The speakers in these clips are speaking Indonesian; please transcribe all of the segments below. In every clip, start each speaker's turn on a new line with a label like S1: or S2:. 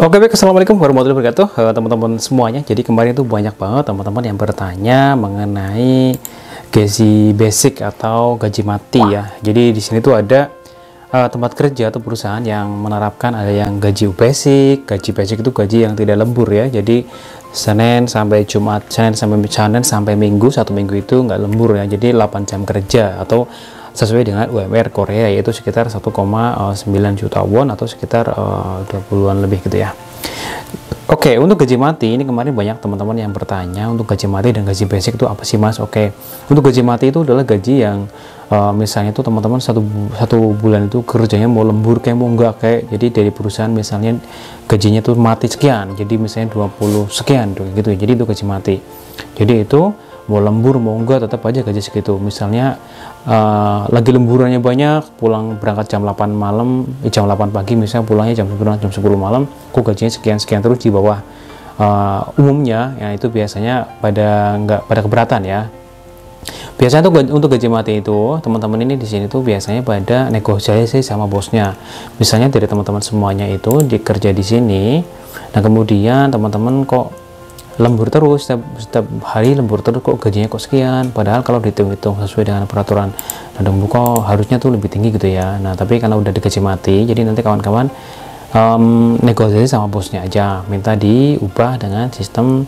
S1: Oke, baik. Assalamualaikum warahmatullahi wabarakatuh, teman-teman semuanya. Jadi kemarin itu banyak banget teman-teman yang bertanya mengenai gaji basic atau gaji mati ya. Jadi di sini tuh ada tempat kerja atau perusahaan yang menerapkan ada yang gaji basic. Gaji basic itu gaji yang tidak lembur ya. Jadi Senin sampai Jumat, Senin sampai Minggu, satu minggu itu nggak lembur ya. Jadi 8 jam kerja atau sesuai dengan UMR Korea, yaitu sekitar 1,9 juta won atau sekitar 20-an lebih gitu ya. Oke, untuk gaji mati ini kemarin banyak teman-teman yang bertanya untuk gaji mati dan gaji basic itu apa sih Mas? Oke, untuk gaji mati itu adalah gaji yang misalnya itu teman-teman satu bulan itu kerjanya mau lembur kayak mau enggak, kayak jadi dari perusahaan misalnya gajinya tuh mati sekian, jadi misalnya 20 sekian gitu, jadi itu gaji mati. Jadi itu mau lembur mau enggak tetap aja gaji segitu. Misalnya lagi lemburannya banyak, berangkat jam 8 malam, jam 8 pagi misalnya, pulangnya jam 10 malam, kok gajinya sekian terus di bawah umumnya ya, itu biasanya nggak pada keberatan ya. Biasanya tuh untuk gaji mati itu teman-teman ini di sini tuh biasanya pada negosiasi sama bosnya. Misalnya dari teman-teman semuanya itu dikerja di sini, nah kemudian teman-teman kok lembur terus, setiap hari lembur terus, kok gajinya kok sekian, padahal kalau dihitung-hitung sesuai dengan peraturan dan kok harusnya tuh lebih tinggi gitu ya. Nah tapi karena udah digaji mati, jadi nanti kawan-kawan negosiasi sama bosnya aja, minta diubah dengan sistem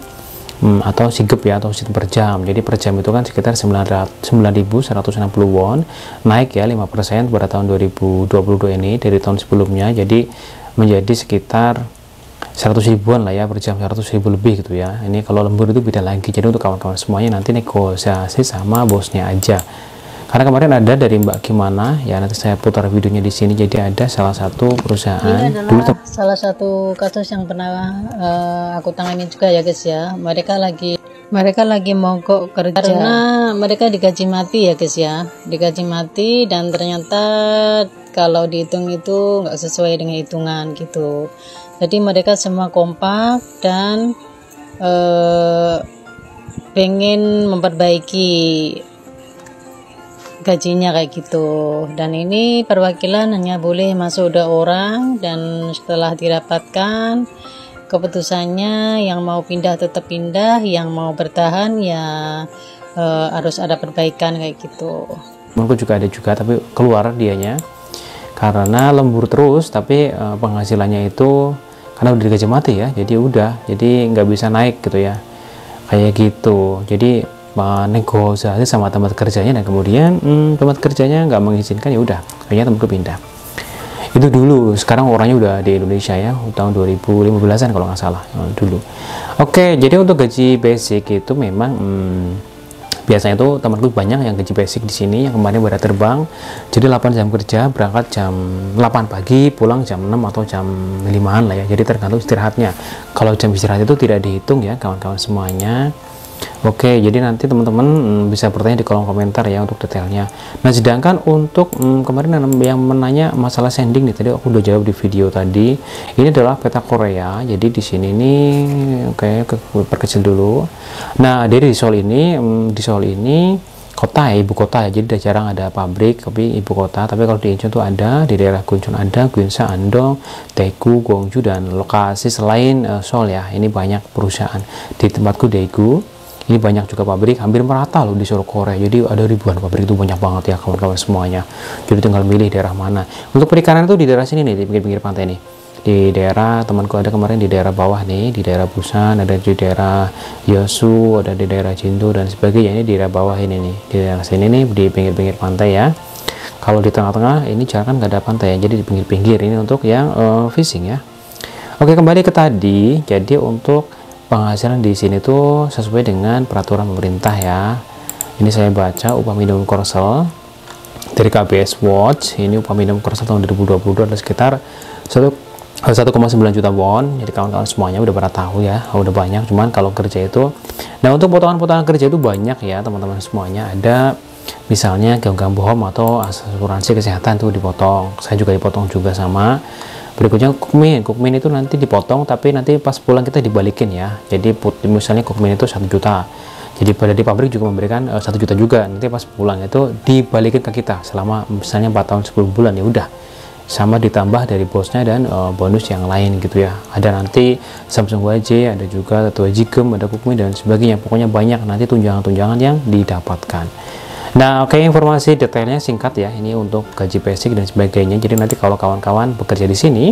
S1: atau sigep ya, atau sistem per jam. Jadi per jam itu kan sekitar 9.160 won, naik ya 5% pada tahun 2022 ini dari tahun sebelumnya, jadi menjadi sekitar 100 ribuan lah ya per jam, 100 ribu lebih gitu ya. Ini kalau lembur itu beda lagi. Jadi untuk kawan-kawan semuanya nanti negosiasi sama bosnya aja. Karena kemarin ada dari Mbak Gimana ya, nanti saya putar videonya di sini. Jadi ada salah satu perusahaan.
S2: Ini adalah salah satu kasus yang pernah aku tangani juga ya guys ya. Mereka lagi mogok kerja karena mereka digaji mati ya guys ya, digaji mati, dan ternyata kalau dihitung itu nggak sesuai dengan hitungan gitu. Jadi mereka semua kompak dan pengen memperbaiki gajinya kayak gitu. Dan ini perwakilan hanya boleh masuk 2 orang, dan setelah dirapatkan keputusannya yang mau pindah tetap pindah, yang mau bertahan ya harus ada perbaikan kayak gitu.
S1: Menurutku juga ada juga, tapi keluar dianya karena lembur terus, tapi penghasilannya itu karena udah digaji mati ya, jadi nggak bisa naik gitu ya, kayak gitu. Jadi negosiasi sama tempat kerjanya, dan kemudian tempat kerjanya nggak mengizinkan, ya udah kayaknya tempatku pindah. Itu dulu. Sekarang orangnya udah di Indonesia ya, tahun 2015an kalau nggak salah dulu. Oke, jadi untuk gaji basic itu memang biasanya tuh temanku banyak yang gaji basic di sini yang kemarin pada terbang. Jadi 8 jam kerja, berangkat jam 8 pagi, pulang jam 6 atau jam 5-an lah ya. Jadi tergantung istirahatnya. Kalau jam istirahat itu tidak dihitung ya kawan-kawan semuanya. Oke, jadi nanti teman-teman bisa bertanya di kolom komentar ya untuk detailnya. Nah, sedangkan untuk kemarin yang menanya masalah sending nih, tadi aku udah jawab di video tadi. Ini adalah peta Korea. Jadi di sini nih kayak perkecil dulu. Nah, dari di Seoul ini kota ya, ibu kota ya. Jadi jarang ada pabrik, tapi ibu kota. Tapi kalau di Incheon tuh ada, di daerah Guncheon ada, Gyeongsa, Andong, Daegu, Gwangju, dan lokasi selain Seoul ya. Ini banyak perusahaan. Di tempatku Daegu ini banyak juga pabrik, hampir merata loh di seluruh Korea. Jadi ada ribuan pabrik, itu banyak banget ya kawan-kawan semuanya. Jadi tinggal milih daerah mana. Untuk perikanan itu di daerah sini nih, di pinggir-pinggir pantai nih. Di daerah temanku ada kemarin di daerah bawah nih, di daerah Busan, ada di daerah Yeosu, ada di daerah Jindo dan sebagainya. Ini di daerah bawah ini nih, di daerah sini nih, di pinggir-pinggir pantai ya. Kalau di tengah-tengah ini jarang nggak ada pantai ya, jadi di pinggir-pinggir ini untuk yang fishing ya. Oke, kembali ke tadi. Jadi untuk penghasilan di sini tuh sesuai dengan peraturan pemerintah ya. Ini saya baca upah minimum Korsel dari KBS Watch. Ini upah minimum Korsel tahun 2022 adalah sekitar 1,9 juta won. Jadi kawan-kawan semuanya udah pada tahu ya, udah banyak. Cuman kalau kerja itu, nah untuk potongan-potongan kerja itu banyak ya teman-teman semuanya. Ada misalnya gangguan bohong atau asuransi kesehatan tuh dipotong. Saya juga dipotong juga sama. Berikutnya kukmin itu nanti dipotong, tapi nanti pas pulang kita dibalikin ya. Jadi misalnya kukmin itu 1 juta, jadi pada di pabrik juga memberikan 1 juta juga, nanti pas pulang itu dibalikin ke kita selama misalnya 4 tahun 10 bulan, ya udah sama ditambah dari bosnya dan bonus yang lain gitu ya. Ada nanti Samsung WJ, ada juga Tattoo Jigem, ada Kukmi dan sebagainya. Pokoknya banyak nanti tunjangan-tunjangan yang didapatkan. Nah, oke, informasi detailnya singkat ya. Ini untuk gaji basic dan sebagainya. Jadi nanti kalau kawan-kawan bekerja di sini,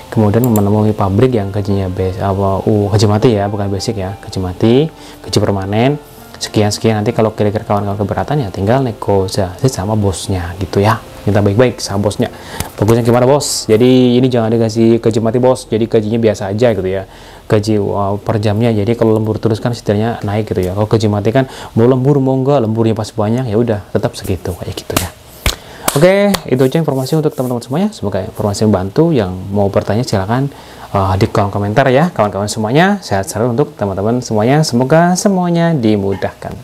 S1: kemudian menemui pabrik yang gajinya gaji mati ya, bukan basic ya, gaji mati, gaji permanen, sekian-sekian. Nanti kalau kira-kira kawan-kawan keberatan ya tinggal negosiasi sama bosnya gitu ya. Minta baik-baik sama bosnya. Bagusnya gimana bos? Jadi ini jangan dikasih gaji mati bos. Jadi gajinya biasa aja gitu ya. Gaji per jamnya. Jadi kalau lembur terus kan setidaknya naik gitu ya. Kalau gaji mati kan mau lembur mau enggak, lemburnya pas banyak ya udah tetap segitu kayak gitu ya. Oke, itu aja informasi untuk teman-teman semuanya. Semoga informasi membantu. Yang mau bertanya silahkan di kolom komentar ya. Kawan-kawan semuanya sehat selalu untuk teman-teman semuanya. Semoga semuanya dimudahkan.